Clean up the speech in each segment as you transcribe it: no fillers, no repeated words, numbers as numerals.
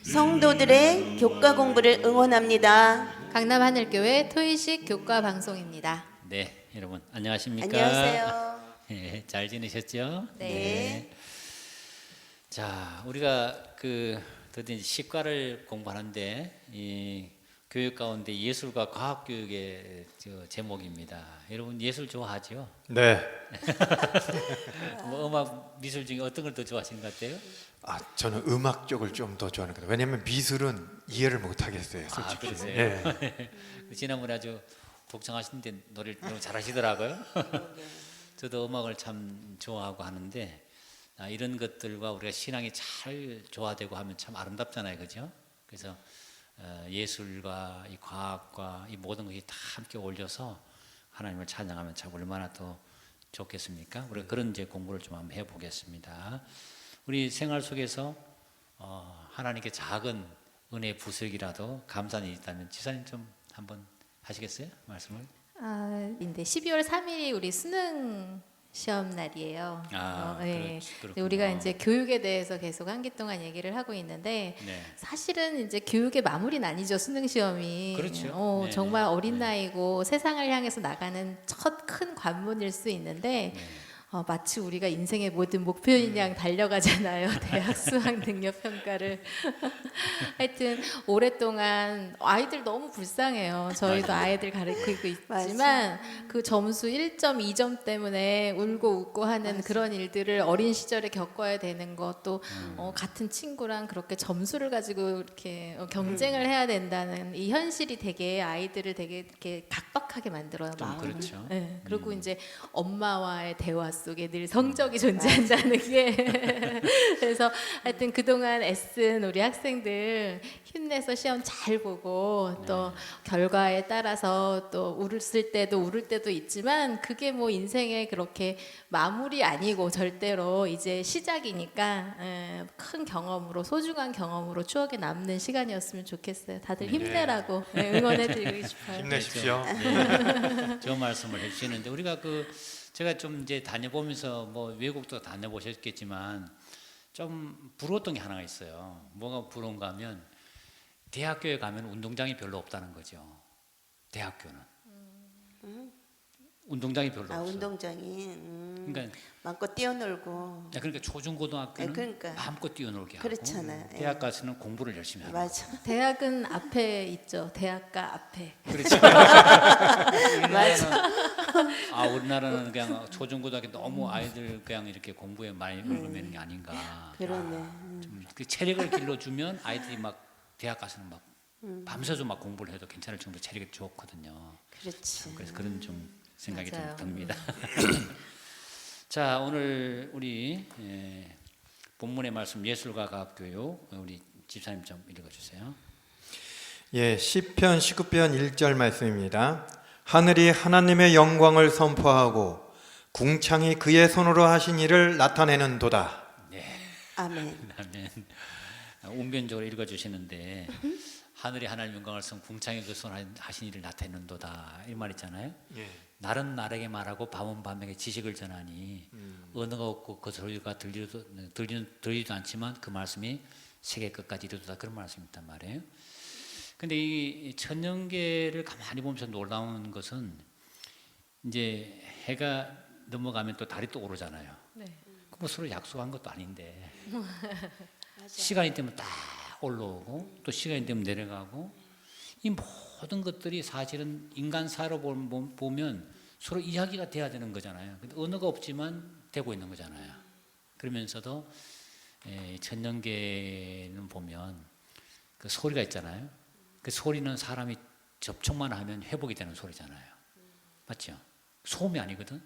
성도들의 교과 공부를 응원합니다. 강남 하늘교회 토의식 교과 방송입니다. 네, 여러분 안녕하십니까? 안녕하세요. 네, 잘 지내셨죠? 네. 자, 우리가 드디어 시과를 공부하는데 이 교육 가운데 예술과 과학 교육의 제목입니다. 여러분 예술 좋아하죠? 네. 뭐 음악, 미술 중에 어떤 걸 더 좋아하시는 것 같아요? 저는 음악 쪽을 좀 더 좋아하는 것 같아요. 왜냐하면 미술은 이해를 못 하겠어요, 솔직히. 그러세요? 네. 지난번에 아주 독창하시는데 노래를 너무 잘하시더라고요. 저도 음악을 참 좋아하고 하는데 이런 것들과 우리가 신앙이 잘 조화되고 하면 참 아름답잖아요, 그죠? 그래서 예술과 이 과학과 이 모든 것이 다 함께 어울려서 하나님을 찬양하면 참 얼마나 더 좋겠습니까? 우리가 그런 이제 공부를 좀 한번 해보겠습니다. 우리 생활 속에서 하나님께 작은 은혜의 부스럭이라도 감사한 일이 있다면 지사님 좀 한번 하시겠어요? 말씀을? 근데 12월 3일이 우리 수능 시험 날이에요. 네. 근데 우리가 이제 교육에 대해서 계속 한 기 동안 얘기를 하고 있는데 네. 사실은 이제 교육의 마무리는 아니죠, 수능 시험이. 그렇죠. 네, 정말 네. 어린 네. 나이고 세상을 향해서 나가는 첫 큰 관문일 수 있는데 네. 마치 우리가 인생의 모든 목표인 양 달려가잖아요. 대학 수학 능력 평가를. 하여튼 오랫동안 아이들 너무 불쌍해요. 저희도 아이들 가르치고 있지만 그 점수 1점, 2점 때문에 울고 웃고 하는 그런 일들을 어린 시절에 겪어야 되는 것도 같은 친구랑 그렇게 점수를 가지고 이렇게 경쟁을 해야 된다는 이 현실이 되게 아이들을 되게 이렇게 각박하게 만들어요. 마음을. 그렇죠. 네. 그리고 이제 엄마와의 대화 속에 늘 성적이 존재한다는 게 그래서 하여튼 그동안 애쓴 우리 학생들 힘내서 시험 잘 보고 또 결과에 따라서 또 울을 때도 있지만 그게 뭐 인생의 그렇게 마무리 아니고 절대로 이제 시작이니까 큰 경험으로 소중한 경험으로 추억에 남는 시간이었으면 좋겠어요. 다들 힘내라고 응원해드리고 싶어요. 힘내십시오. 네. 좋은 말씀을 해주시는데 우리가 제가 좀 이제 다녀보면서 뭐 외국도 다녀보셨겠지만 좀 부러웠던 게 하나가 있어요. 뭐가 부러운가 하면 대학교에 가면 운동장이 별로 없다는 거죠. 대학교는 운동장이 별로 없어요. 운동장이 그러니까 마음껏 뛰어놀고. 그러니까 초중고등학교는 그러니까. 마음껏 뛰어놀게 하고 그렇잖아요. 대학 가서는 공부를 열심히 하는 거예요. 맞아. 대학은 앞에 있죠. 대학가 앞에. 그렇죠. 우리나라는 그냥 초중고등학교 너무 아이들 그냥 이렇게 공부에 많이 얽매이는 게 아닌가. 그러네. 그 체력을 길러주면 아이들이 막 대학 가서는 막 밤새서 막 공부를 해도 괜찮을 정도 체력이 좋거든요. 그렇지. 그래서 그런 좀 생각이 좀 맞아요. 듭니다. 자, 오늘 우리 본문의 말씀 예술과 과학교육 우리 집사님 좀 읽어주세요. 예, 시편 19편 1절 말씀입니다. 하늘이 하나님의 영광을 선포하고 궁창이 그의 손으로 하신 일을 나타내는도다. 아멘. 아멘. 운변적으로 읽어주시는데 하늘이 하나님 영광을 선 궁창이 그 손 하신 일을 나타내는도다 이 말 있잖아요. 예. 날은 날에게 말하고 밤은 밤에게 지식을 전하니 언어가 없고 그 소리가 들리지도 않지만 그 말씀이 세계 끝까지 이르도다 그런 말씀이 있단 말이에요. 근데 이 천년계를 가만히 보면서 놀라운 것은 이제 해가 넘어가면 또 달이 또 오르잖아요. 네. 뭐 서로 약속한 것도 아닌데 시간이 되면 딱 올라오고 또 시간이 되면 내려가고 이 모든 것들이 사실은 인간 사로 보면 서로 이야기가 돼야 되는 거잖아요. 근데 언어가 없지만 되고 있는 거잖아요. 그러면서도 천년계는 보면 그 소리가 있잖아요. 그 소리는 사람이 접촉만 하면 회복이 되는 소리잖아요. 맞죠? 소음이 아니거든.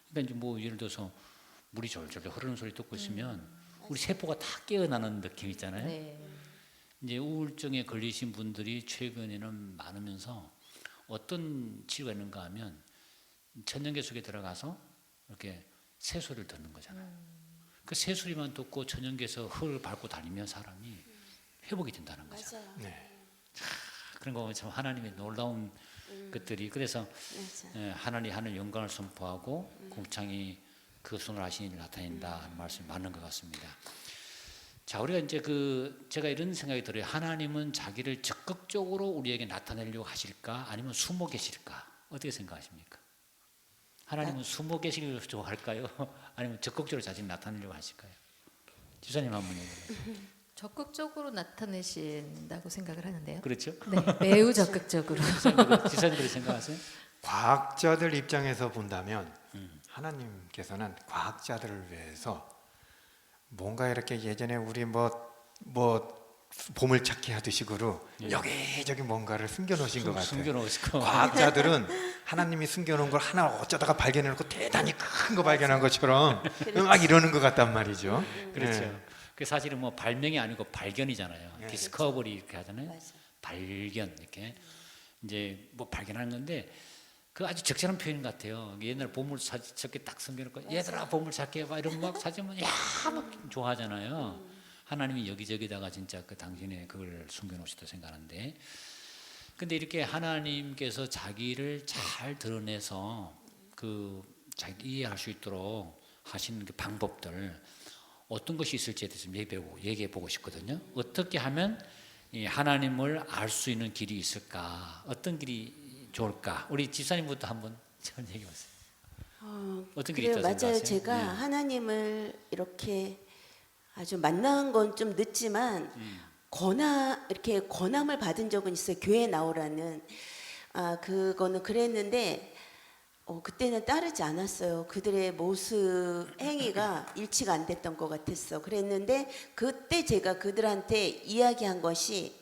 그러니까 이제 뭐 예를 들어서 물이 졸졸 흐르는 소리 듣고 있으면 우리 세포가 다 깨어나는 느낌 있잖아요. 네. 이제 우울증에 걸리신 분들이 최근에는 많으면서 어떤 치료가 있는가 하면 천연계 속에 들어가서 이렇게 새소리를 듣는 거잖아요. 그 새소리만 듣고 천연계에서 흙을 밟고 다니면 사람이 회복이 된다는 거죠. 맞아요. 네. 그런 거 보면 참 하나님의 놀라운 것들이 그래서 맞아. 하나님 하늘 영광을 선포하고 궁창이 그 손을 하신 일을 나타낸다 하는 말씀이 맞는 것 같습니다. 자, 우리가 이제 제가 이런 생각이 들어요. 하나님은 자기를 적극적으로 우리에게 나타내려고 하실까, 아니면 숨어 계실까? 어떻게 생각하십니까? 하나님은 숨어 계시기를 좋아할까요? 아니면 적극적으로 자신을 나타내려고 하실까요? 지사님 한번 얘기해. 적극적으로 나타내신다고 생각을 하는데요. 그렇죠? 네, 매우 적극적으로. 지사님 그렇게 생각하세요? 과학자들 입장에서 본다면 하나님께서는 과학자들을 위해서 뭔가 이렇게 예전에 우리 뭐 보물찾기 하듯이로 여기저기 뭔가를 숨겨놓으신 것 같아요. 숨겨놓으시고. 과학자들은 하나님이 숨겨놓은 걸 하나 어쩌다가 발견해놓고 대단히 큰 거 발견한 것처럼 막 이러는 것 같단 말이죠. 그렇죠. 네. 그 사실은 뭐 발명이 아니고 발견이잖아요. 디스커버리 이렇게 하잖아요. 맞아. 발견 이렇게 이제 뭐 발견하는 건데 그 아주 적절한 표현 같아요. 옛날 보물 찾기 딱 숨겨놓고 얘들아 보물 찾기 해봐 이러면 막 찾으면 야막 좋아하잖아요. 하나님이 여기저기다가 진짜 그 당신의 그걸 숨겨놓으시다 생각하는데, 근데 이렇게 하나님께서 자기를 잘 드러내서 그 자기 이해할 수 있도록 하시는 그 방법들 어떤 것이 있을지에 대해서 얘기해 보고 싶거든요. 어떻게 하면 이 하나님을 알 수 있는 길이 있을까? 어떤 길이 좋을까? 우리 집사님부터 한번 전 얘기해 보세요. 어떤 길이 그래요. 있다고 맞아요. 생각하세요? 제가 네. 하나님을 이렇게 아주 만난 건 좀 늦지만 이렇게 권함을 받은 적은 있어요. 교회 나오라는. 그거는 그랬는데 그때는 따르지 않았어요. 그들의 모습 행위가 일치가 안 됐던 것 같았어. 그랬는데 그때 제가 그들한테 이야기한 것이,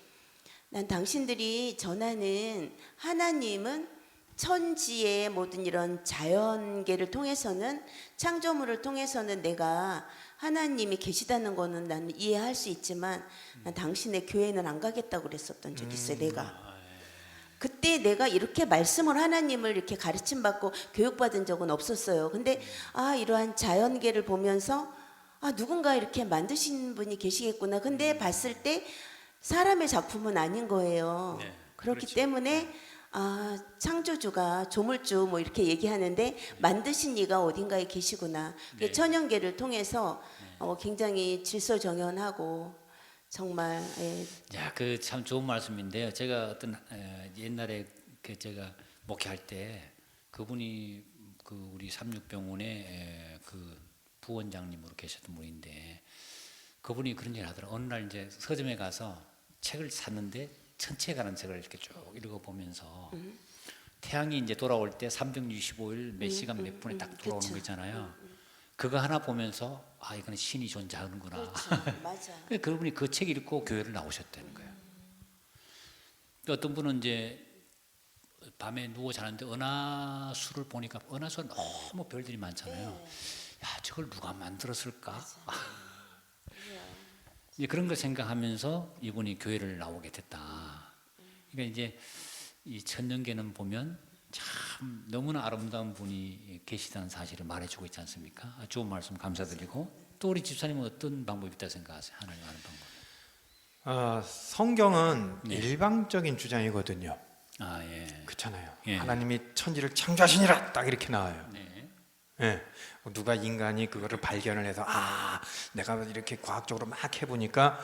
난 당신들이 전하는 하나님은 천지의 모든 이런 자연계를 통해서는, 창조물을 통해서는 내가 하나님이 계시다는 거는 나는 이해할 수 있지만 난 당신의 교회는 안 가겠다고 그랬었던 적이 있어요. 내가 그때 내가 이렇게 말씀을, 하나님을 이렇게 가르침 받고 교육받은 적은 없었어요. 근데 이러한 자연계를 보면서 누군가 이렇게 만드신 분이 계시겠구나. 근데 봤을 때 사람의 작품은 아닌 거예요. 네, 그렇기 그렇죠. 때문에 창조주가, 조물주 뭐 이렇게 얘기하는데 만드신 이가 어딘가에 계시구나. 네. 천연계를 통해서 굉장히 질서정연하고 정말 야, 그 참 좋은 말씀인데요. 제가 어떤 옛날에 제가 목회할 때 그분이 그 우리 삼육병원의 그 부원장님으로 계셨던 분인데, 그분이 그런 얘기를 하더라고요. 어느 날 이제 서점에 가서 책을 샀는데 천체에 관한 책을 이렇게 쭉 읽어보면서 태양이 이제 돌아올 때 365일 몇 시간 몇 분에 딱 돌아오는 그쵸. 거 있잖아요. 그거 하나 보면서 이거는 신이 존재하는구나. 그렇죠. 맞아. 그분이 그 책 읽고 교회를 나오셨다는 거예요. 어떤 분은 이제 밤에 누워 자는데 은하수를 보니까 은하수가 너무 별들이 많잖아요. 야, 저걸 누가 만들었을까? 이제 그런 걸 생각하면서 이분이 교회를 나오게 됐다. 그러니까 이제 이 천년계는 보면 참 너무나 아름다운 분이 계시다는 사실을 말해주고 있지 않습니까? 좋은 말씀 감사드리고, 또 우리 집사님은 어떤 방법이 있다고 생각하세요? 하나님 아는 방법. 성경은 네. 일방적인 주장이거든요. 예. 그렇잖아요. 예. 하나님이 천지를 창조하시니라 딱 이렇게 나와요. 네. 예. 누가 인간이 그거를 발견을 해서 내가 이렇게 과학적으로 막 해보니까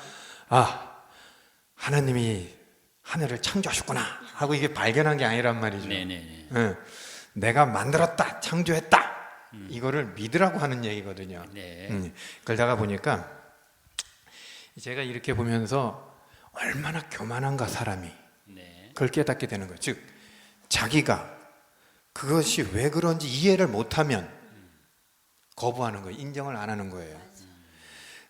하나님이 하늘을 창조하셨구나 하고 이게 발견한 게 아니란 말이죠. 네네네. 예. 내가 만들었다, 창조했다 이거를 믿으라고 하는 얘기거든요. 네. 그러다가 보니까 제가 이렇게 보면서 얼마나 교만한가 사람이. 네. 그걸 깨닫게 되는 거예요. 즉 자기가 그것이 왜 그런지 이해를 못하면 거부하는 거예요. 인정을 안 하는 거예요.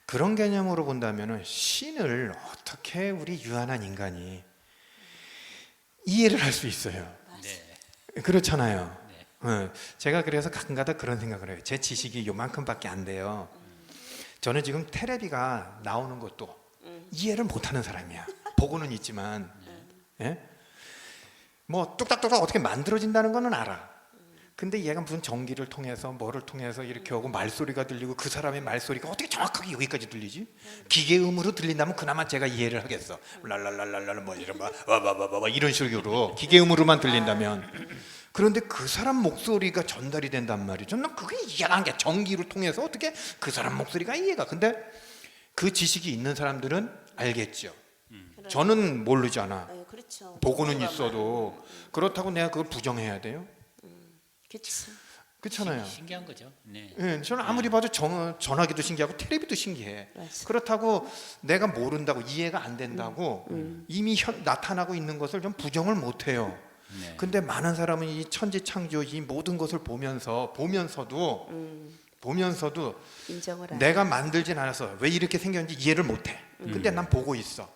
그런 개념으로 본다면 신을 어떻게 우리 유한한 인간이 이해를 할 수 있어요. 네. 그렇잖아요. 제가 그래서 가끔가다 그런 생각을 해요. 제 지식이 요만큼밖에 안 돼요. 저는 지금 테레비가 나오는 것도 이해를 못하는 사람이야. 보고는 있지만 뭐 뚝딱뚝딱 어떻게 만들어진다는 거는 알아. 근데 얘가 무슨 전기를 통해서 뭐를 통해서 이렇게 오고 말소리가 들리고 그 사람의 말소리가 어떻게 정확하게 여기까지 들리지? 기계음으로 들린다면 그나마 제가 이해를 하겠어. 랄랄랄랄랄 뭐 이런 뭐 와와와와 이런 식으로 기계음으로만 들린다면. 그런데 그 사람 목소리가 전달이 된단 말이죠. 난 그게 이해가 안 돼. 전기를 통해서 어떻게 그 사람 목소리가 이해가. 근데 그 지식이 있는 사람들은 알겠죠. 저는 모르잖아. 네, 그렇죠. 보고는 공감하는. 있어도 그렇다고 내가 그걸 부정해야 돼요? 그렇죠. 그렇잖아요. 신기한 거죠. 네. 예, 저는 아무리 봐도 전화기도 신기하고 텔레비도 신기해. 맞아. 그렇다고 내가 모른다고 이해가 안 된다고 이미 나타나고 있는 것을 좀 부정을 못 해요. 네. 근데 많은 사람은 이 천지창조 이 모든 것을 보면서도 인정을 안. 내가 만들진 않아서 왜 이렇게 생겼는지 이해를 못 해. 근데 난 보고 있어.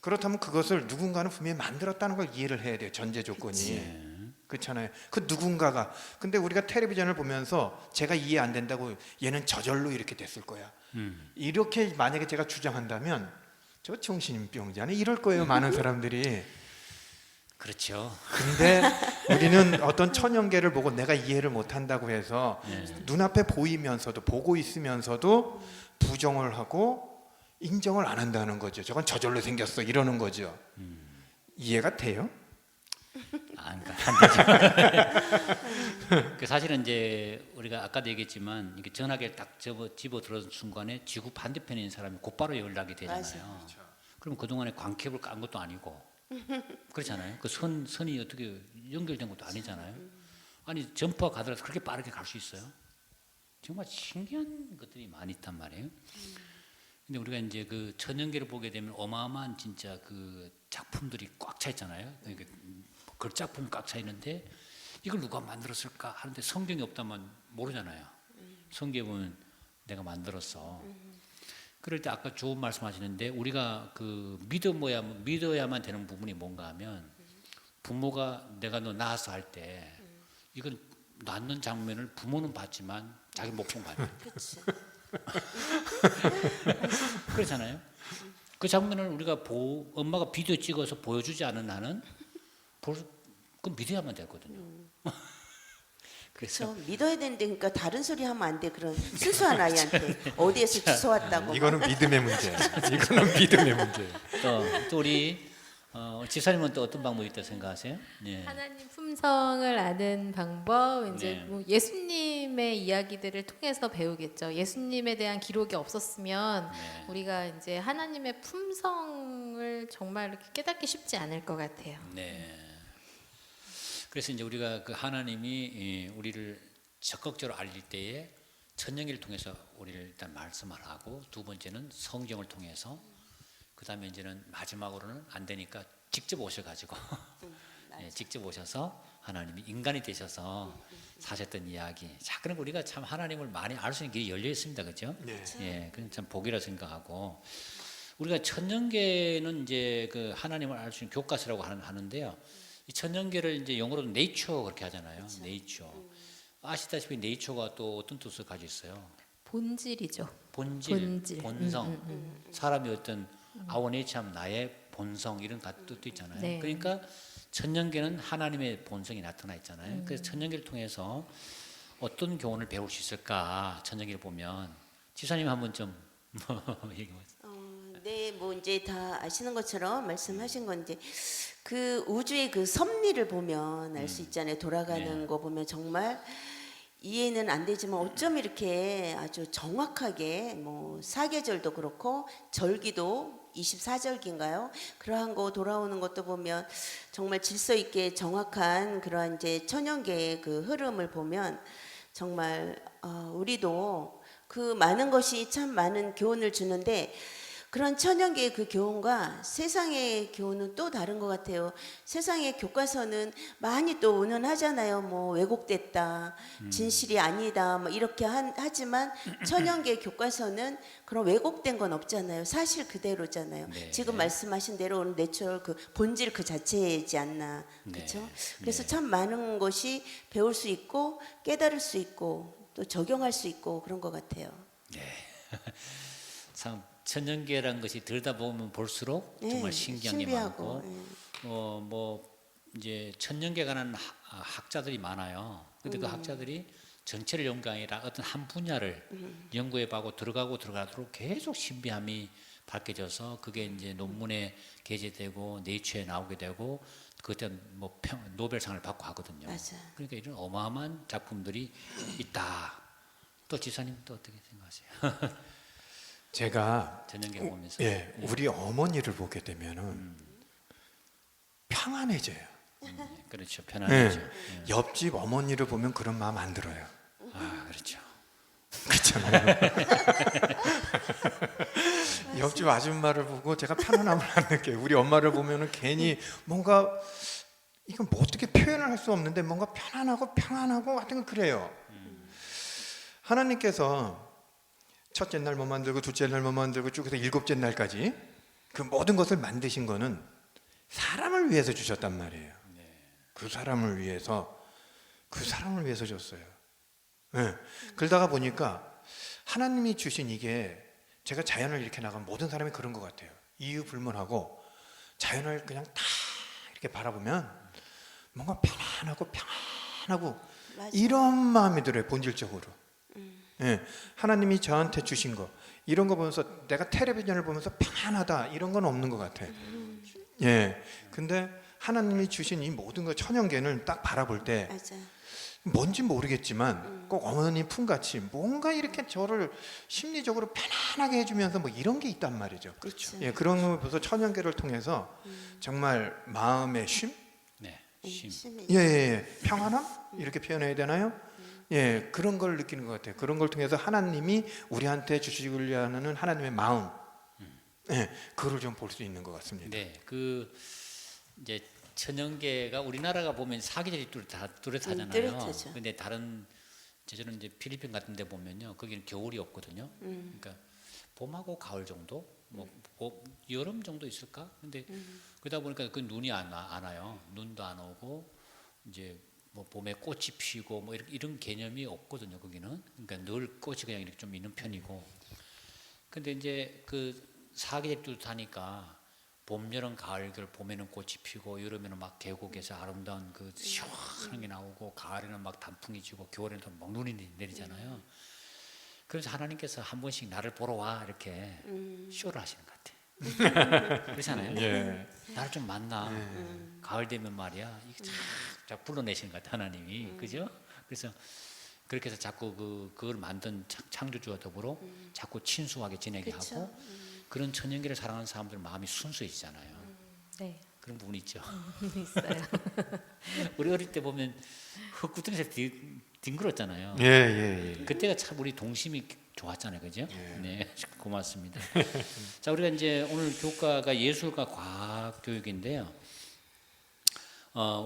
그렇다면 그것을 누군가는 분명히 만들었다는 걸 이해를 해야 돼요. 전제 조건이. 그렇잖아요. 그 누군가가. 근데 우리가 텔레비전을 보면서 제가 이해 안 된다고 얘는 저절로 이렇게 됐을 거야. 이렇게 만약에 제가 주장한다면 저 정신병자네 이럴 거예요. 많은 사람들이. 그렇죠. 근데 우리는 어떤 천연계를 보고 내가 이해를 못 한다고 해서 눈앞에 보이면서도 보고 있으면서도 부정을 하고 인정을 안 한다는 거죠. 저건 저절로 생겼어 이러는 거죠. 이해가 돼요? 안 되죠. 그 사실은 이제 우리가 아까도 얘기했지만 이게 전화기를 딱 집어 들어선 순간에 지구 반대편에 있는 사람이 곧바로 연락이 되잖아요. 그럼 그 동안에 광캡을 깐 것도 아니고 그렇잖아요. 그 선이 어떻게 연결된 것도 아니잖아요. 아니 전파가 가더라도 그렇게 빠르게 갈 수 있어요. 정말 신기한 것들이 많이 있단 말이에요. 근데 우리가 이제 그 천연계를 보게 되면 어마어마한 진짜 그 작품들이 꽉 차 있잖아요. 그러니까 그 작품이 꽉 차 있는데 이걸 누가 만들었을까 하는데 성경이 없다면 모르잖아요. 성경에 보면 내가 만들었어. 그럴 때 아까 좋은 말씀하시는데 우리가 그 믿어야만 되는 부분이 뭔가 하면 부모가 내가 너 낳아서 할 때 이건 낳는 장면을 부모는 봤지만 자기 못 본 거 아니에요. 그렇지. 그렇잖아요. 그 장면을 우리가 엄마가 비디오 찍어서 보여주지 않은 한은 그 믿어야만 되거든요. 그래서 그렇죠. 믿어야 되는데 그러니까 다른 소리 하면 안 돼. 그런 순수한 아이한테 어디에서 주워왔다고. 이거는 믿음의 문제. 이거는 믿음의 문제. 또 우리 지사님은 또 어떤 방법이 있다고 생각하세요? 네. 하나님 품성을 아는 방법 이제 네. 뭐 예수님의 이야기들을 통해서 배우겠죠. 예수님에 대한 기록이 없었으면 네. 우리가 이제 하나님의 품성을 정말 이렇게 깨닫기 쉽지 않을 것 같아요. 네. 그래서 이제 우리가 그 하나님이 우리를 적극적으로 알릴 때에 천년기를 통해서 우리를 일단 말씀을 하고 두 번째는 성경을 통해서 그 다음에 이제는 마지막으로는 안 되니까 직접 오셔가지고 직접 오셔서 하나님이 인간이 되셔서 사셨던 이야기. 자, 그럼 우리가 참 하나님을 많이 알 수 있는 길이 열려 있습니다, 그렇죠? 네. 예, 그건 참 복이라 생각하고 우리가 천년계는 이제 그 하나님을 알 수 있는 교과서라고 하는데요. 이 천년계를 이제 영어로는 네이처 그렇게 하잖아요. 네이처. 아시다시피 네이처가 또 어떤 뜻을 가지고 있어요? 본질이죠. 본질. 본성. 사람이 어떤 our nature, 나의 본성 이런 뜻도 있잖아요. 네. 그러니까 천년계는 하나님의 본성이 나타나 있잖아요. 그래서 천년계를 통해서 어떤 교훈을 배울 수 있을까? 천년계를 보면 지사님 한번 좀 얘기해보세요. 네, 뭐 이제 다 아시는 것처럼 말씀하신 건 이제 그 우주의 그 섭리를 보면 알 수 있잖아요. 돌아가는 네. 거 보면 정말 이해는 안 되지만 어쩜 이렇게 아주 정확하게 뭐 사계절도 그렇고 절기도 24절기인가요? 그러한 거 돌아오는 것도 보면 정말 질서 있게 정확한 그러한 이제 천연계의 그 흐름을 보면 정말 우리도 그 많은 것이 참 많은 교훈을 주는데 그런 천연계의 그 교훈과 세상의 교훈은 또 다른 것 같아요. 세상의 교과서는 많이 또 운운하잖아요. 뭐 왜곡됐다, 진실이 아니다, 뭐 이렇게 하지만 천연계 교과서는 그런 왜곡된 건 없잖아요. 사실 그대로잖아요. 네. 지금 말씀하신 대로 오늘 내추럴 그 본질 그 자체이지 않나, 그렇죠? 네. 그래서 네. 참 많은 것이 배울 수 있고 깨달을 수 있고 또 적용할 수 있고 그런 것 같아요. 참 천년계라는 것이 들여다보면 볼수록 네, 정말 신기한 게 신비하고, 많고 뭐 이제 천년계에 관한 학자들이 많아요. 근데 그 학자들이 전체를 연구가 아니라 어떤 한 분야를 연구해보고 들어가도록 계속 신비함이 밝혀져서 그게 이제 논문에 게재되고 네이처에 나오게 되고 그때 뭐 노벨상을 받고 하거든요. 맞아. 그러니까 이런 어마어마한 작품들이 있다. 또 지사님 또 어떻게 생각하세요? 제가 전형계 보면서. 예, 우리 어머니를 보게 되면은 평안해져요. 그렇죠. 예, 편안하죠. 옆집 어머니를 보면 그런 마음 안 들어요. 아, 그렇죠. 그렇잖아요. 옆집 아줌마를 보고 제가 편안함을 안 느껴요. 우리 엄마를 보면은 괜히 뭔가 이건 뭐 어떻게 표현을 할 수 없는데 뭔가 편안하고 하여튼 그래요. 하나님께서 첫째 날 뭐 만들고 둘째 날 뭐 만들고 쭉 해서 일곱째 날까지 그 모든 것을 만드신 거는 사람을 위해서 주셨단 말이에요. 그 사람을 위해서 줬어요. 네. 그러다가 보니까 하나님이 주신 이게 제가 자연을 이렇게 나가면 모든 사람이 그런 것 같아요. 이유 불문하고 자연을 그냥 다 이렇게 바라보면 뭔가 편안하고 맞아. 이런 마음이 들어요. 본질적으로. 예, 하나님이 저한테 주신 거 이런 거 보면서 내가 텔레비전을 보면서 편안하다 이런 건 없는 것 같아요. 예, 근데 하나님이 주신 이 모든 거 천연계는 딱 바라볼 때 맞아. 뭔지 모르겠지만 꼭 어머니 품같이 뭔가 이렇게 저를 심리적으로 편안하게 해주면서 뭐 이런 게 있단 말이죠. 그렇죠. 예, 그런 거 보면서 천연계를 통해서 정말 마음의 쉼, 네. 쉼. 심히. 예, 평안함 이렇게 표현해야 되나요? 예, 그런 걸 느끼는 것 같아요. 그런 걸 통해서 하나님이 우리한테 주시려 하는 하나님의 마음, 예, 그걸 좀 볼 수 있는 것 같습니다. 네. 그 이제 천연계가 우리나라가 보면 사계절이 뚜렷하잖아요. 뚜렷하죠. 근데 다른 저는 이제 필리핀 같은 데 보면요. 거기는 겨울이 없거든요. 그러니까 봄하고 가을 정도? 뭐 여름 정도 있을까? 근데 그러다 보니까 그 눈이 안 와요. 눈도 안 오고 이제 뭐 봄에 꽃이 피고 뭐 이런 개념이 없거든요. 거기는. 그러니까 늘 꽃이 그냥 이렇게 좀 있는 편이고. 근데 이제 그 사계절이 뚜렷하니까 봄, 여름, 가을, 겨울 봄에는 꽃이 피고 여름에는 막 계곡에서 아름다운 그 시원한 게 나오고 가을에는 막 단풍이 지고 겨울에는 막 눈이 내리잖아요. 그래서 하나님께서 한 번씩 나를 보러 와 이렇게 쇼를 하시는 것 같아요. 그렇잖아요. 예, 나를 좀 만나. 가을 되면 말이야 이게 쫙 불러내시는 것 같아요. 하나님이 그죠? 그래서 그렇게 해서 자꾸 그걸 만든 창조주와 더불어 자꾸 친숙하게 지내게 그쵸. 하고 그런 천연계를 사랑하는 사람들 마음이 순수해지잖아요. 네. 그런 부분이 있죠. 있어요. 우리 어릴 때 보면 흙구덩이에서 뒹굴었잖아요. 예. 그때가 참 우리 동심이 좋았잖아요, 그죠? 네, 고맙습니다. 자, 우리가 이제 오늘 교과가 예술과 과학 교육인데요.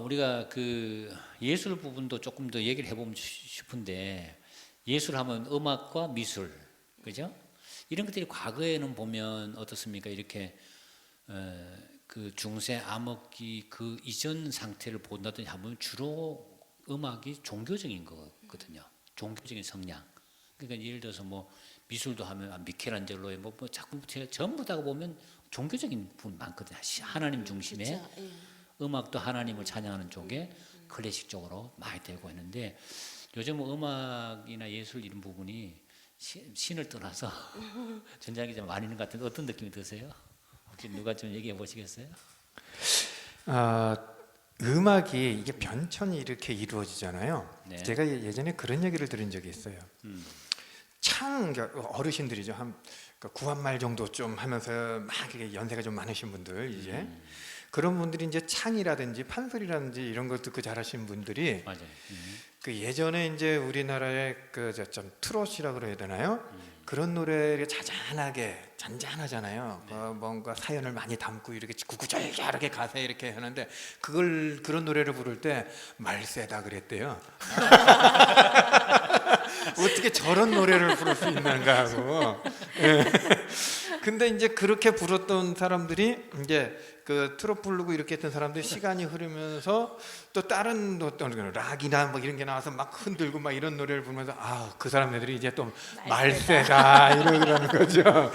우리가 그 예술 부분도 조금 더 얘기를 해보면 싶은데 예술하면 음악과 미술, 그죠? 이런 것들이 과거에는 보면 어떻습니까? 이렇게 그 중세 암흑기 그 이전 상태를 본다든지 하면 주로 음악이 종교적인 거거든요. 종교적인 성향. 그러니까 예를 들어서 뭐 미술도 하면 미켈란젤로의 뭐 작품 전부 다 보면 종교적인 부분 많거든요. 하나님 중심의 그쵸. 예. 음악도 하나님을 찬양하는 쪽에 클래식 쪽으로 많이 되고 있는데 요즘 음악이나 예술 이런 부분이 신을 떠나서 전장이 좀 많이 있는 것 같은데 어떤 느낌이 드세요? 혹시 누가 좀 얘기해 보시겠어요? 음악이 이게 변천이 이렇게 이루어지잖아요. 네. 제가 예전에 그런 얘기를 들은 적이 있어요. 그러니까 어르신들이죠. 한 구한말 정도 좀 하면서 막 이렇게 연세가 좀 많으신 분들 이제 그런 분들이 이제 창이라든지 판소리라든지 이런 걸 듣고 자라신 분들이 맞아요. 그 예전에 이제 우리나라의 그 좀 트롯이라 그래야 되나요? 그런 노래를 자잔하게 잔잔하잖아요. 뭔가 사연을 많이 담고 이렇게 구구절절하게 가사에 이렇게 하는데 그런 노래를 부를 때 말세다 그랬대요. 어떻게 저런 노래를 부를 수 있는가 하고. 예. 근데 이제 그렇게 불었던 사람들이 이제 그 트롯 부르고 이렇게 했던 사람들이 시간이 흐르면서 또 다른 어떤 락이나 뭐 이런 게 나와서 막 흔들고 막 이런 노래를 부르면서 그 사람들이 이제 또 말세다 이러는 거죠.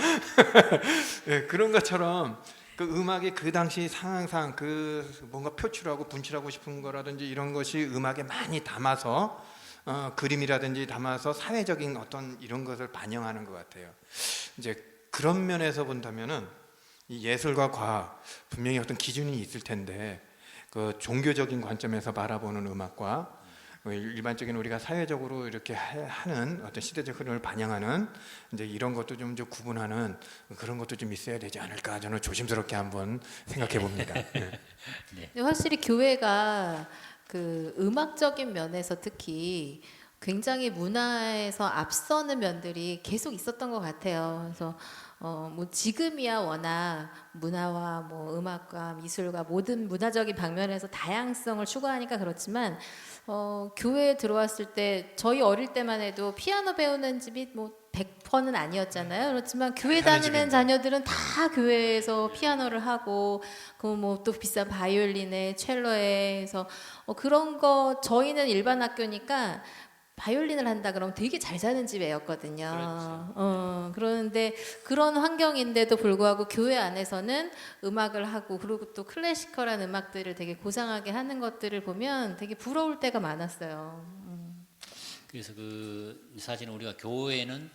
예, 그런 것처럼 그 음악이 그 당시 상황상 그 뭔가 표출하고 분출하고 싶은 거라든지 이런 것이 음악에 많이 담아서 그림이라든지 담아서 사회적인 어떤 이런 것을 반영하는 것 같아요. 이제 그런 면에서 본다면은 이 예술과 과학 분명히 어떤 기준이 있을 텐데 그 종교적인 관점에서 바라보는 음악과 일반적인 우리가 사회적으로 이렇게 하는 어떤 시대적 흐름을 반영하는 이제 이런 것도 좀 구분하는 그런 것도 좀 있어야 되지 않을까 저는 조심스럽게 한번 생각해 봅니다. 네. 근데 확실히 교회가 그 음악적인 면에서 특히 굉장히 문화에서 앞서는 면들이 계속 있었던 것 같아요. 그래서 뭐 지금이야 워낙 문화와 뭐 음악과 미술과 모든 문화적인 방면에서 다양성을 추구하니까 그렇지만 교회에 들어왔을 때 저희 어릴 때만 해도 피아노 배우는 집이 뭐 100%는 아니었잖아요. 그렇지만 교회 다니는 자녀들은 다 교회에서 피아노를 하고 그 뭐 또 비싼 바이올린에 첼로에 해서 그런 거 저희는 일반 학교니까 바이올린을 한다 그러면 되게 잘 사는 집 애였거든요. 그런데 그런 환경인데도 불구하고 교회 안에서는 음악을 하고 그리고 또 클래시컬한 음악들을 되게 고상하게 하는 것들을 보면 되게 부러울 때가 많았어요. 그래서 그 사실은 우리가 교회는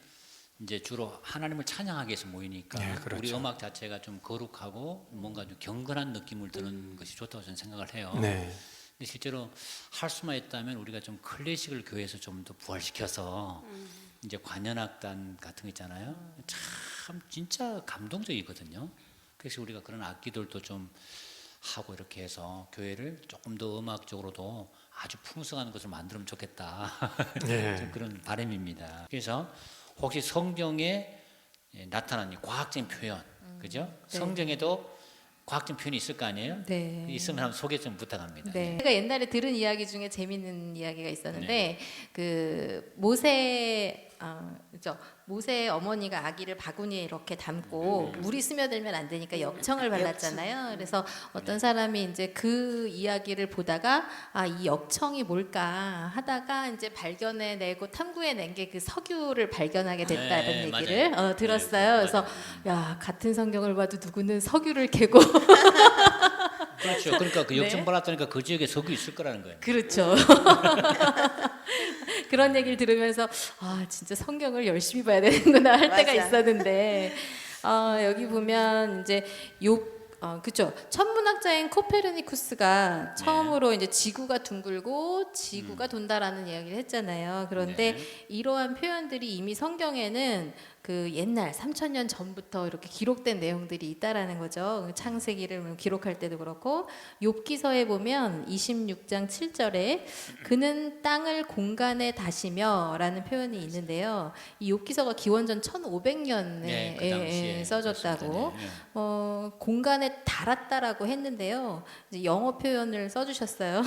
이제 주로 하나님을 찬양하기 위해서 모이니까 네, 그렇죠. 우리 음악 자체가 좀 거룩하고 뭔가 좀 경건한 느낌을 드는 것이 좋다고 저는 생각을 해요. 네. 근데 실제로 할 수만 있다면 우리가 좀 클래식을 교회에서 좀 더 부활시켜서 이제 관현악단 같은 거 있잖아요. 참 진짜 감동적이거든요. 그래서 우리가 그런 악기들도 좀 하고 이렇게 해서 교회를 조금 더 음악적으로도 아주 풍성한 것을 만들면 좋겠다. 네. 좀 그런 바람입니다. 그래서 혹시 성경에 나타난 이 과학적인 표현, 그죠? 네. 성경에도 과학적 표현이 있을 거 아니에요? 네. 있으면 한번 소개 좀 부탁합니다. 네. 제가 옛날에 들은 이야기 중에 재밌는 이야기가 있었는데 그 모세 그죠? 모세의 어머니가 아기를 바구니에 이렇게 담고 물이 스며들면 안 되니까 역청을 발랐잖아요. 그래서 어떤 사람이 이제 그 이야기를 보다가 이 역청이 뭘까 하다가 이제 발견해내고 탐구해낸 게 그 석유를 발견하게 됐다는 네, 얘기를 맞아요. 들었어요. 네, 그래서 맞아요. 야 같은 성경을 봐도 누구는 석유를 캐고 그렇죠. 그러니까 그 네. 역청 발랐다니까 그 지역에 석유 있을 거라는 거예요. 그렇죠. 그런 얘기를 들으면서 진짜 성경을 열심히 봐야 되는구나 할 때가 맞아. 있었는데 여기 보면 이제 그죠. 천문학자인 코페르니쿠스가 처음으로 이제 지구가 둥글고 지구가 돈다라는 이야기를 했잖아요. 그런데 이러한 표현들이 이미 성경에는 그 옛날 3000년 전부터 이렇게 기록된 내용들이 있다라는 거죠. 창세기를 기록할 때도 그렇고 욥기서에 보면 26장 7절에 그는 땅을 공간에 다시며라는 표현이 있는데요. 이 욥기서가 기원전 1500년에 네, 그 당시에 써졌다고. 그렇습니다. 네. 공간에 달았다라고 했는데요. 이제 영어 표현을 써주셨어요.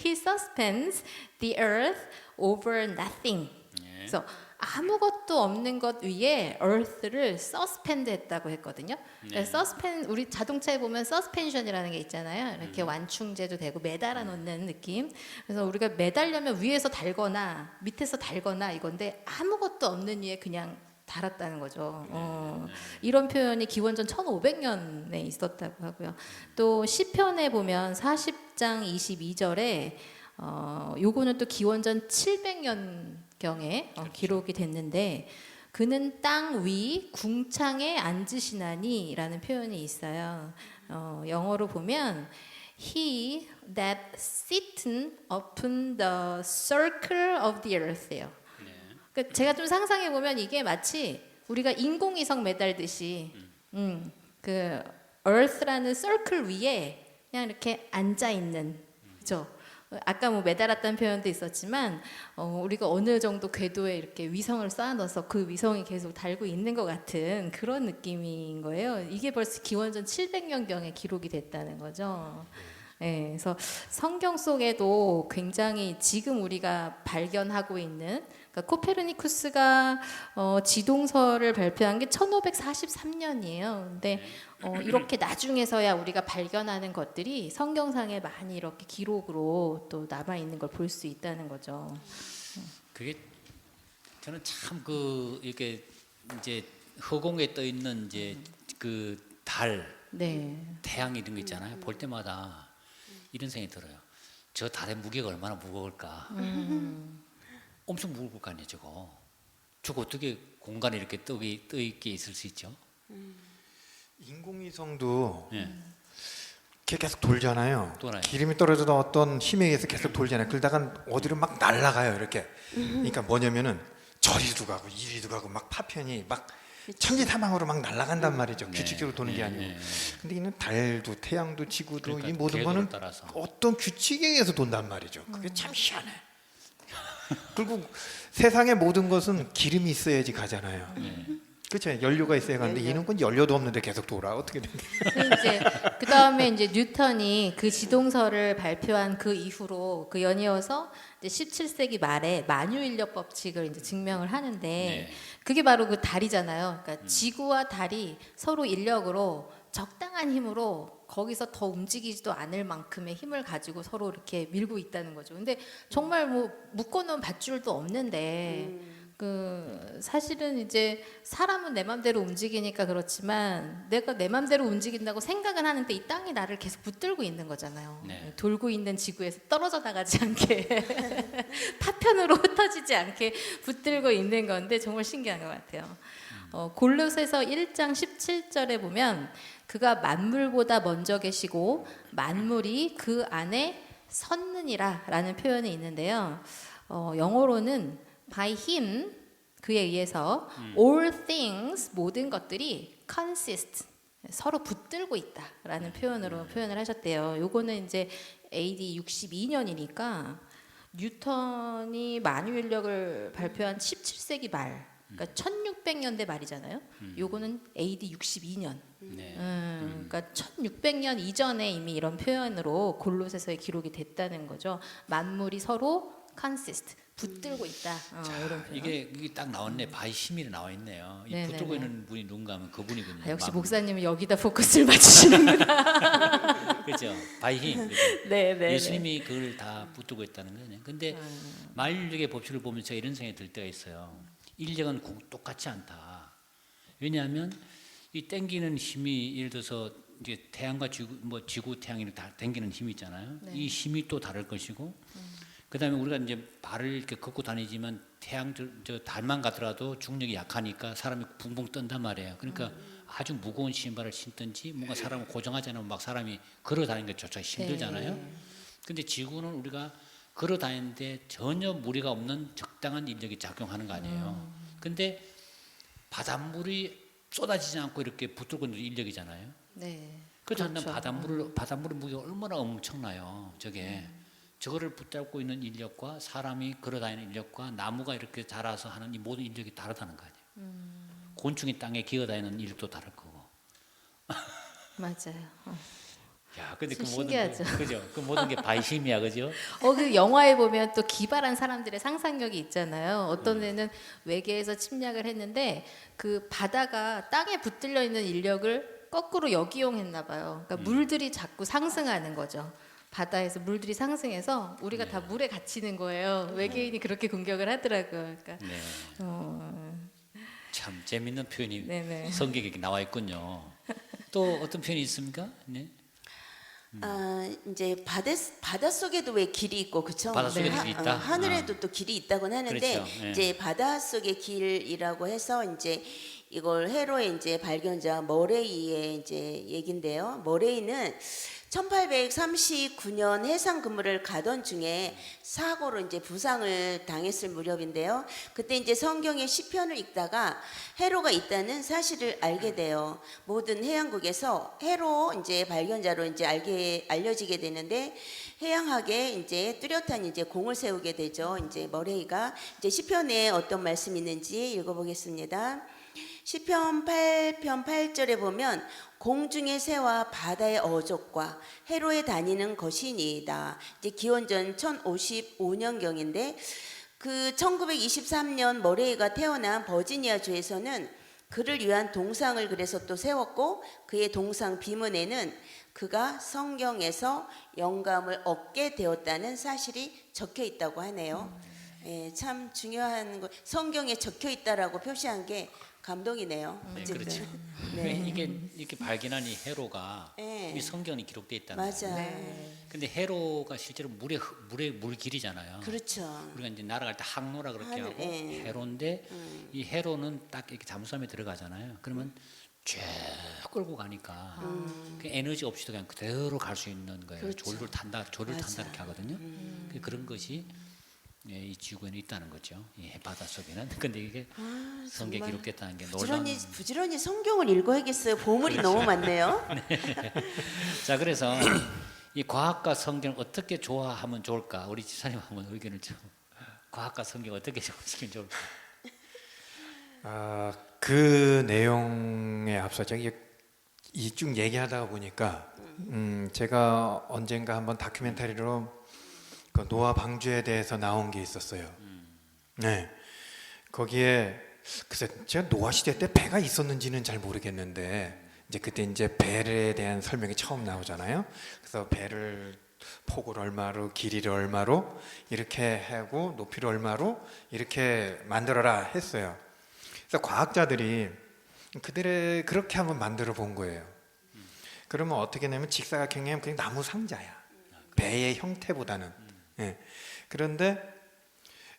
He suspends the earth over nothing. 그래서 아무것도 없는 것 위에 earth를 suspend 했다고 했거든요. suspend 우리 자동차에 보면 suspension이라는 게 있잖아요. 이렇게 완충제도 되고 매달아 놓는 느낌. 그래서 우리가 매달려면 위에서 달거나 밑에서 달거나 이건데 아무것도 없는 위에 그냥 달았다는 거죠. 이런 표현이 기원전 1500년에 있었다고 하고요. 또 시편에 보면 40장 22절에 요거는 또 기원전 700년경에 기록이 됐는데 그는 땅 위 궁창에 앉으시나니라는 표현이 있어요. 영어로 보면 He that sitteth upon the circle of the earth예요. 그러니까 제가 좀 상상해 보면 이게 마치 우리가 인공위성 매달듯이 그 Earth라는 서클 위에 그냥 이렇게 앉아 있는, 그죠? 아까 뭐 매달았다는 표현도 있었지만 우리가 어느 정도 궤도에 이렇게 위성을 쌓아넣어서 그 위성이 계속 달고 있는 것 같은 그런 느낌인 거예요. 이게 벌써 기원전 700년경에 기록이 됐다는 거죠. 네, 그래서 성경 속에도 굉장히 지금 우리가 발견하고 있는 그러니까 코페르니쿠스가 지동설을 발표한 게 1543년이에요. 근데 이렇게 나중에서야 우리가 발견하는 것들이 성경상에 많이 이렇게 기록으로 또 남아 있는 걸 볼 수 있다는 거죠. 그게 저는 참 그 이렇게 이제 허공에 떠 있는 이제 그 달, 네. 태양 이런 거 있잖아요. 볼 때마다 이런 생각이 들어요. 저 달의 무게가 얼마나 무거울까. 엄청 무거울 거 아니에요, 저거. 저거 어떻게 공간에 이렇게 떠 있게 있을 수 있죠? 인공위성도 예. 계속 돌잖아요. 돌아요. 기름이 떨어져도 어떤 힘에 의해서 계속 돌잖아요. 그러다가 어디로 막 날아가요. 이렇게. 그러니까 뭐냐면은 저리도 가고 이리도 가고 막 파편이 막 천지사방으로 막 날아간단 말이죠. 규칙적으로 도는 게 아니고. 근데 이는 달도 태양도 지구도 그러니까 이 모든 궤도를 거는 따라서. 어떤 규칙에 의해서 돈단 말이죠. 그게 참 희한해. 그리고 세상의 모든 것은 기름이 있어야지 가잖아요. 그렇죠. 연료가 있어야 가는데 이는 건 연료도 없는데 계속 돌아. 어떻게 된 거야? 이제 그 다음에 이제 뉴턴이 그 지동설을 발표한 그 이후로 그 연이어서 이제 17세기 말에 만유인력 법칙을 이제 증명을 하는데 네. 그게 바로 그 달이잖아요. 그러니까 지구와 달이 서로 인력으로 적당한 힘으로 거기서 더 움직이지도 않을 만큼의 힘을 가지고 서로 이렇게 밀고 있다는 거죠. 근데 정말 뭐 묶어놓은 밧줄도 없는데 그 사실은 이제 사람은 내 맘대로 움직이니까 그렇지만 내가 내 맘대로 움직인다고 생각은 하는데 이 땅이 나를 계속 붙들고 있는 거잖아요. 네. 돌고 있는 지구에서 떨어져 나가지 않게 파편으로 흩어지지 않게 붙들고 있는 건데 정말 신기한 것 같아요. 골로새서 1장 17절에 보면 그가 만물보다 먼저 계시고 만물이 그 안에 섰느니라 라는 표현이 있는데요. 영어로는 by him 그에 의해서 all things 모든 것들이 consist 서로 붙들고 있다라는 표현으로 표현을 하셨대요. 요거는 이제 AD 62년이니까 뉴턴이 만유인력을 발표한 17세기 말 그러니까 1600년대 말이잖아요. 요거는 AD 62년. 네. 그러니까 1600년 이전에 이미 이런 표현으로 골로새서에 기록이 됐다는 거죠. 만물이 서로 consist 붙들고 있다. 이런 표현. 이게 딱 나왔네. 바이 시밀에 나와 있네요. 이 네네네. 붙들고 있는 분이 누군가 하면 그분이군요. 아, 역시 막- 목사님은 여기다 포커스를 맞추시는구나. 그죠. 바이 힘. 그죠? 네. 예수님이 그걸 다 붙들고 있다는 거예요. 근데 만유인력의 법칙을 보면 제가 이런 생각이 들 때가 있어요. 인력은 똑같지 않다. 왜냐하면 이 땡기는 힘이 예를 들어서 이제 태양과 지구 태양이 다 땡기는 힘이 있잖아요. 네. 이 힘이 또 다를 것이고 그다음에 우리가 이제 발을 이렇게 걷고 다니지만 태양 저 달만 가더라도 중력이 약하니까 사람이 붕붕 뜬단 말이에요. 그러니까 아주 무거운 신발을 신든지 뭔가 사람을 고정하지 않으면 막 사람이 걸어 다니는 게 조차 힘들잖아요. 근데 지구는 우리가 걸어 다니는데 전혀 무리가 없는 적당한 인력이 작용하는 거 아니에요. 근데 바닷물이 쏟아지지 않고 이렇게 붙들고 있는 인력이잖아요. 네. 그렇다면 그렇죠. 바닷물의 무게가 얼마나 엄청나요. 저거를 붙잡고 있는 인력과 사람이 걸어다니는 인력과 나무가 이렇게 자라서 하는 이 모든 인력이 다르다는 거 아니에요. 곤충이 땅에 기어다니는 인력도 다를 거고. 맞아요. 야, 근데 그 좀 모든 신기하죠. 게, 그죠? 그 모든 게 바이심이야, 그죠? 그 영화에 보면 또 기발한 사람들의 상상력이 있잖아요. 어떤 애는 외계에서 침략을 했는데 그 바다가 땅에 붙들려 있는 인력을 거꾸로 역이용했나 봐요. 그러니까 물들이 자꾸 상승하는 거죠. 바다에서 물들이 상승해서 우리가 다 물에 갇히는 거예요. 외계인이 그렇게 공격을 하더라고요. 그러니까 네. 어, 참 재밌는 표현이 네네. 성경에 나와 있군요. 또 어떤 표현이 있습니까? 네. 이제 바다 속에도 왜 길이 있고 그렇죠? 바닷속에도 길이 있다? 하늘에도 또 길이 있다고는 하는데 그렇죠. 예. 이제 바다 속의 길이라고 해서 이제 이걸 해로의 이제 발견자 머레이의 이제 얘긴데요. 머레이는 1839년 해상 근무를 가던 중에 사고로 이제 부상을 당했을 무렵인데요. 그때 이제 성경의 시편을 읽다가 해로가 있다는 사실을 알게 돼요. 모든 해양국에서 해로 이제 발견자로 이제 알려지게 되는데 해양학에 이제 뚜렷한 이제 공을 세우게 되죠. 이제 머레이가 이제 시편에 어떤 말씀이 있는지 읽어보겠습니다. 시편 8편 8절에 보면 공중의 새와 바다의 어족과 해로에 다니는 것이니이다. 이제 기원전 1055년경인데 그 1923년 머레이가 태어난 버지니아주에서는 그를 위한 동상을 그래서 또 세웠고 그의 동상 비문에는 그가 성경에서 영감을 얻게 되었다는 사실이 적혀 있다고 하네요. 예, 참 중요한 거 성경에 적혀 있다라고 표시한 게 감동이네요. 네, 어쨌든. 그렇죠. 네. 이게 이렇게 발견한 이 해로가 네. 이 성경에 기록되어 있다는 맞아. 거예요. 근데 해로가 실제로 물의 물길이잖아요. 그렇죠. 우리가 이제 날아갈 때 항로라 그렇게 하늘, 하고 예. 해로인데 이 해로는 딱 이렇게 잠수함에 들어가잖아요. 그러면 쭉 끌고 가니까 그 에너지 없이도 그냥 그대로 갈 수 있는 거예요. 그렇죠. 조를 탄다 맞아. 이렇게 하거든요. 그런 것이 이 지구에는 있다는 거죠. 이 바다 속에는. 근데 이게 성경에 정말 기록됐다는 게 놀라운. 부지런히 성경을 읽어야겠어요. 보물이 너무 많네요. 자, 그래서 이 과학과 성경을 어떻게 조화하면 좋을까? 우리 지사님 한번 의견을 좀. 과학과 성경 어떻게 조화시키면 좋을까? 그 내용에 앞서서 이 쭉 얘기하다가 보니까 제가 언젠가 한번 다큐멘터리로 그 노아 방주에 대해서 나온 게 있었어요. 네, 거기에 글쎄 제가 노아 시대 때 배가 있었는지는 잘 모르겠는데 이제 그때 이제 배에 대한 설명이 처음 나오잖아요. 그래서 배를 폭을 얼마로 길이를 얼마로 이렇게 하고 높이를 얼마로 이렇게 만들어라 했어요. 그래서 과학자들이 그들의 그렇게 한번 만들어 본 거예요. 그러면 어떻게 되냐면 직사각형이면 그냥 나무 상자야. 배의 형태보다는. 예. 그런데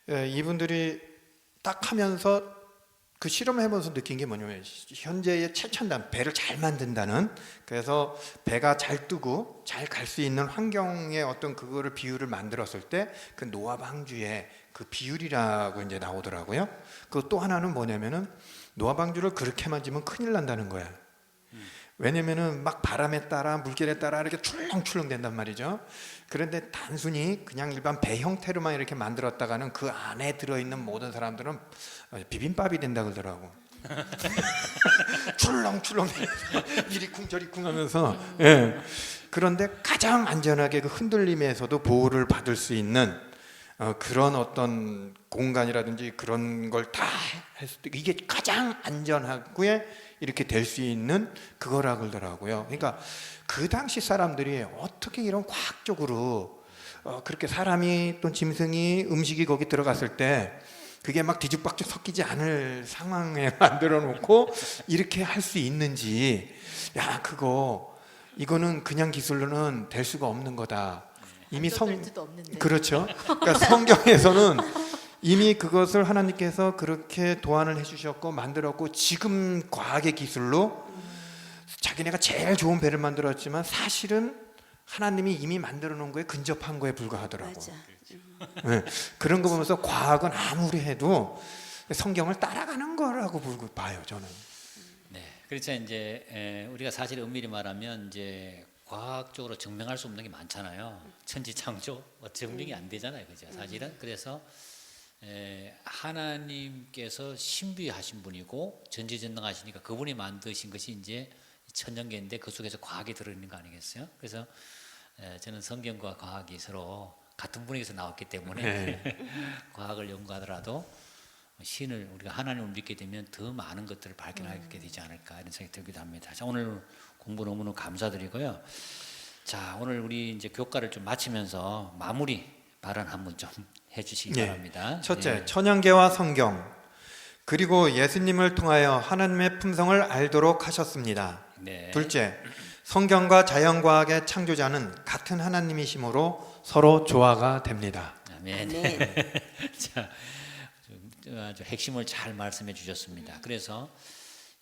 이분들이 딱 하면서 그 실험을 해보면서 느낀 게 뭐냐면 현재의 최첨단 배를 잘 만든다는, 그래서 배가 잘 뜨고 잘 갈 수 있는 환경의 어떤 그거를 비율을 만들었을 때 그 노아 방주의 그 비율이라고 이제 나오더라고요. 그 또 하나는 뭐냐면은 노아 방주를 그렇게 만지면 큰일 난다는 거야. 왜냐면은 막 바람에 따라 물결에 따라 이렇게 출렁출렁 된단 말이죠. 그런데 단순히 그냥 일반 배 형태로만 이렇게 만들었다가는 그 안에 들어있는 모든 사람들은 비빔밥이 된다 그러더라고. 출렁출렁 이리쿵 저리쿵 하면서. 예. 그런데 가장 안전하게 그 흔들림에서도 보호를 받을 수 있는 그런 어떤 공간이라든지 그런 걸 다 했을 때 이게 가장 안전하게 이렇게 될 수 있는 그거라 그러더라고요. 그러니까 그 당시 사람들이 어떻게 이런 과학적으로 그렇게 사람이 또 짐승이 음식이 거기 들어갔을 때 그게 막 뒤죽박죽 섞이지 않을 상황에 만들어 놓고 이렇게 할 수 있는지, 야 이거는 그냥 기술로는 될 수가 없는 거다. 이미 안전벨트도 없는데. 그렇죠. 그러니까 성경에서는 이미 그것을 하나님께서 그렇게 도안을 해주셨고 만들었고, 지금 과학의 기술로 자기네가 제일 좋은 배를 만들었지만 사실은 하나님이 이미 만들어 놓은 거에 근접한 거에 불과하더라고. 맞아. 네. 그런 거 보면서 과학은 아무리 해도 성경을 따라가는 거라고 봐요, 저는. 네, 그렇죠. 이제 우리가 사실 엄밀히 말하면 이제 과학적으로 증명할 수 없는 게 많잖아요. 천지창조 증명이 안 되잖아요, 그죠? 사실은. 그래서 하나님께서 신비하신 분이고 전지전능하시니까 그분이 만드신 것이 이제 천년계인데 그 속에서 과학이 들어있는 거 아니겠어요? 그래서 저는 성경과 과학이 서로 같은 분에게서 나왔기 때문에 네. 과학을 연구하더라도 신을, 우리가 하나님을 믿게 되면 더 많은 것들을 발견하게 되지 않을까 이런 생각이 들기도 합니다. 자, 오늘 공부 너무너무 감사드리고요. 자, 오늘 우리 이제 교과를 좀 마치면서 마무리 발언 한번 좀 해주시기 바랍니다. 첫째, 네. 천연계와 성경, 그리고 예수님을 통하여 하나님의 품성을 알도록 하셨습니다. 네. 둘째, 성경과 자연과학의 창조자는 같은 하나님이시므로 서로 조화가 됩니다. 아멘. 아멘. 자, 아주 핵심을 잘 말씀해 주셨습니다. 그래서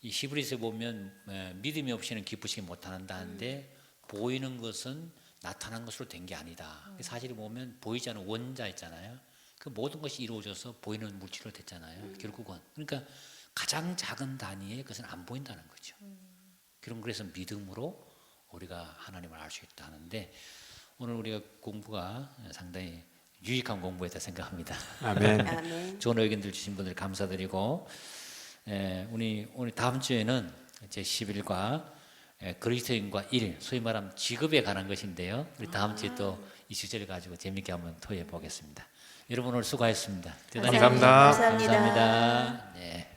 이 히브리서에 보면 믿음이 없이는 기쁘시기 못한다는데 보이는 것은 나타난 것으로 된 게 아니다. 사실 보면 보이지 않는 원자 있잖아요. 그 모든 것이 이루어져서 보이는 물질로 됐잖아요. 결국은. 그러니까 가장 작은 단위에 그것은 안 보인다는 거죠. 그래서 믿음으로 우리가 하나님을 알 수 있다는데 오늘 우리가 공부가 상당히 유익한 공부였다 생각합니다. 아멘. 아멘. 좋은 의견들 주신 분들 감사드리고, 우리 오늘 다음 주에는 제 10일과 그리스도인과 일, 소위 말하면 직업에 관한 것인데요. 우리 다음 주에 또 이 주제를 가지고 재밌게 한번 토의해 보겠습니다. 여러분 오늘 수고하셨습니다. 대단히 감사합니다. 감사합니다. 감사합니다. 네.